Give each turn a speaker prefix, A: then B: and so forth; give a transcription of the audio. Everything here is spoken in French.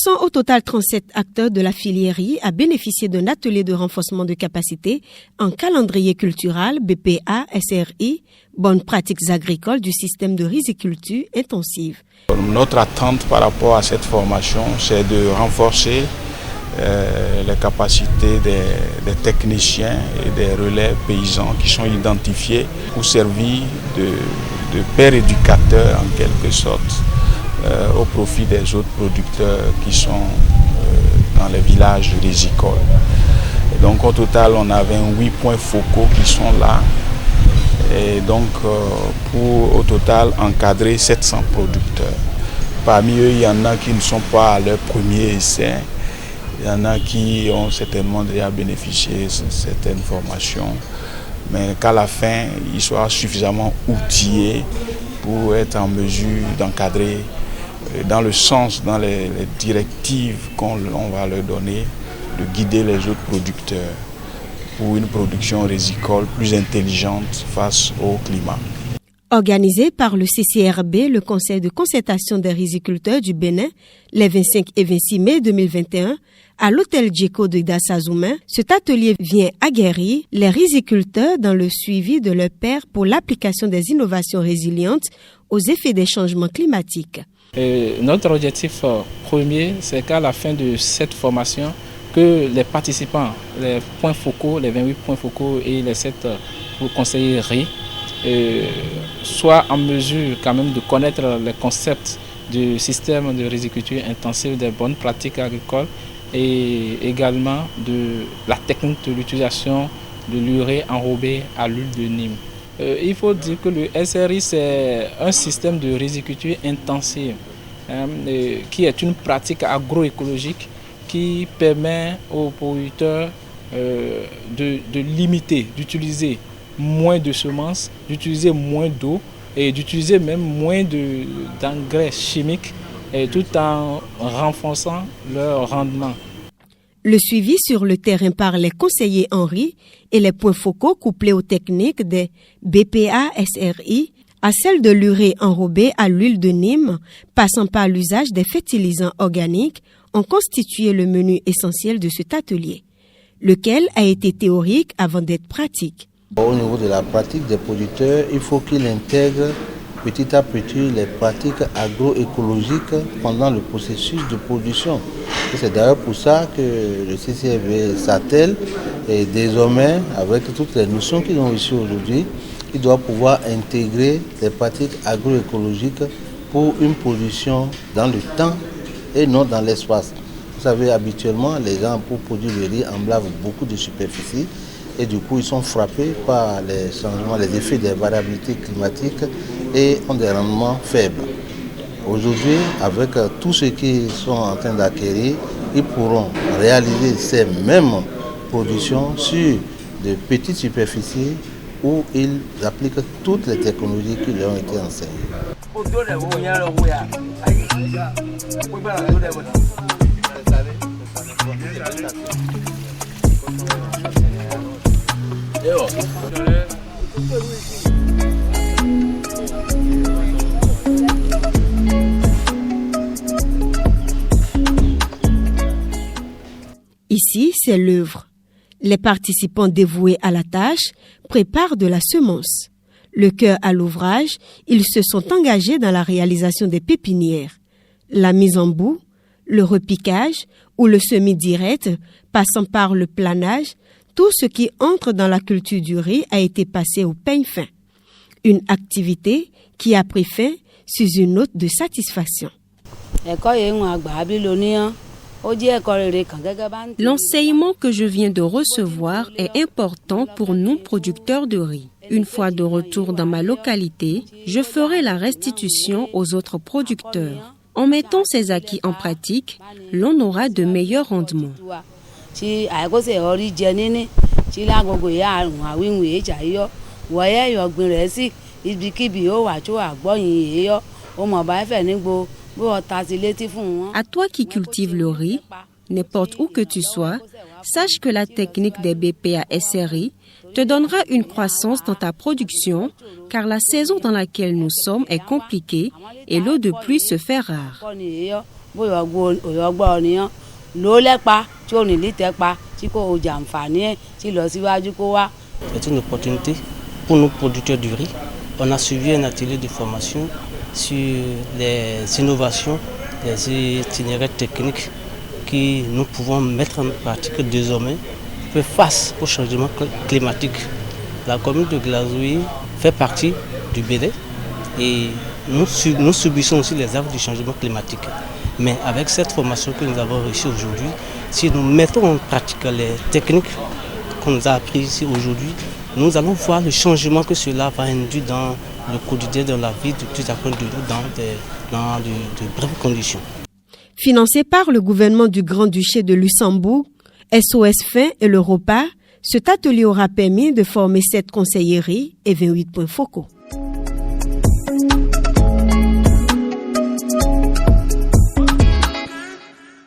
A: sont au total 37 acteurs de la filière riz à bénéficier d'un atelier de renforcement de capacité en calendrier culturel BPA SRI, bonnes pratiques agricoles du système de riziculture intensive.
B: Notre attente par rapport à cette formation, c'est de renforcer les capacités des techniciens et des relais paysans qui sont identifiés pour servir de pères éducateurs en quelque sorte au profit des autres producteurs qui sont dans les villages rizicoles. Et donc au total on avait 8 points focaux qui sont là et donc pour au total encadrer 700 producteurs. Parmi eux il y en a qui ne sont pas à leur premier essai. Il y en a qui ont certainement déjà bénéficié de certaines formations, mais qu'à la fin, ils soient suffisamment outillés pour être en mesure d'encadrer dans le sens, dans les directives qu'on va leur donner, de guider les autres producteurs pour une production rizicole plus intelligente face au climat.
A: Organisé par le CCRB, le Conseil de concertation des riziculteurs du Bénin, les 25 et 26 mai 2021, à l'hôtel Djeko de Dassazoumen, cet atelier vient aguerrir les riziculteurs dans le suivi de leurs pairs pour l'application des innovations résilientes aux effets des changements climatiques.
C: Notre objectif premier, c'est qu'à la fin de cette formation, que les participants, les points focaux, les 28 points focaux et les 7 conseillers riz, soient en mesure quand même de connaître les concepts du système de riziculture intensive, des bonnes pratiques agricoles et également de la technique de l'utilisation de l'urée enrobée à l'huile de Nîmes. Il faut dire que le SRI, c'est un système de riziculture intensive qui est une pratique agroécologique qui permet aux producteurs de limiter, d'utiliser moins de semences, d'utiliser moins d'eau et d'utiliser même moins d'engrais chimiques tout en renforçant leur rendement.
A: Le suivi sur le terrain par les conseillers en riz et les points focaux couplés aux techniques des BPA SRI à celle de l'urée enrobée à l'huile de Nîmes, passant par l'usage des fertilisants organiques, ont constitué le menu essentiel de cet atelier, lequel a été théorique avant d'être pratique.
D: Au niveau de la pratique des producteurs, il faut qu'ils intègrent petit à petit les pratiques agroécologiques pendant le processus de production. Et c'est d'ailleurs pour ça que le CCRB s'attelle et désormais, avec toutes les notions qu'ils ont ici aujourd'hui, il doit pouvoir intégrer les pratiques agroécologiques pour une production dans le temps et non dans l'espace. Vous savez, habituellement, les gens, pour produire le riz, emblavent beaucoup de superficie. Et du coup, ils sont frappés par les changements, les effets des variabilités climatiques et ont des rendements faibles. Aujourd'hui, avec tous ceux qui sont en train d'acquérir, ils pourront réaliser ces mêmes productions sur de petites superficies où ils appliquent toutes les technologies qui leur ont été enseignées.
A: Ici, c'est l'œuvre. Les participants dévoués à la tâche préparent de la semence. Le cœur à l'ouvrage, ils se sont engagés dans la réalisation des pépinières. La mise en bout, le repiquage ou le semis direct, passant par le planage, tout ce qui entre dans la culture du riz a été passé au peigne fin. Une activité qui a pris fin sous une note de satisfaction.
E: L'enseignement que je viens de recevoir est important pour nous producteurs de riz. Une fois de retour dans ma localité, je ferai la restitution aux autres producteurs. En mettant ces acquis en pratique, l'on aura de meilleurs rendements. À toi qui cultives le riz, n'importe où que tu sois, sache que la technique des BPA SRI te donnera une croissance dans ta production, car la saison dans laquelle nous sommes est compliquée et l'eau de pluie se fait rare.
F: C'est une opportunité pour nos producteurs du riz. On a suivi un atelier de formation sur les innovations, les itinéraires techniques que nous pouvons mettre en pratique désormais face au changement climatique. La commune de Glazoué fait partie du Bénin et nous subissons aussi les affres du changement climatique. Mais avec cette formation que nous avons reçue aujourd'hui, si nous mettons en pratique les techniques qu'on nous a apprises ici aujourd'hui, nous allons voir le changement que cela va induire dans le quotidien, dans la vie de tout à chacun de nous, dans de brèves conditions.
A: Financé par le gouvernement du Grand-Duché de Luxembourg, SOS Fin et l'Europa, cet atelier aura permis de former 7 conseilleries et 28 points focaux.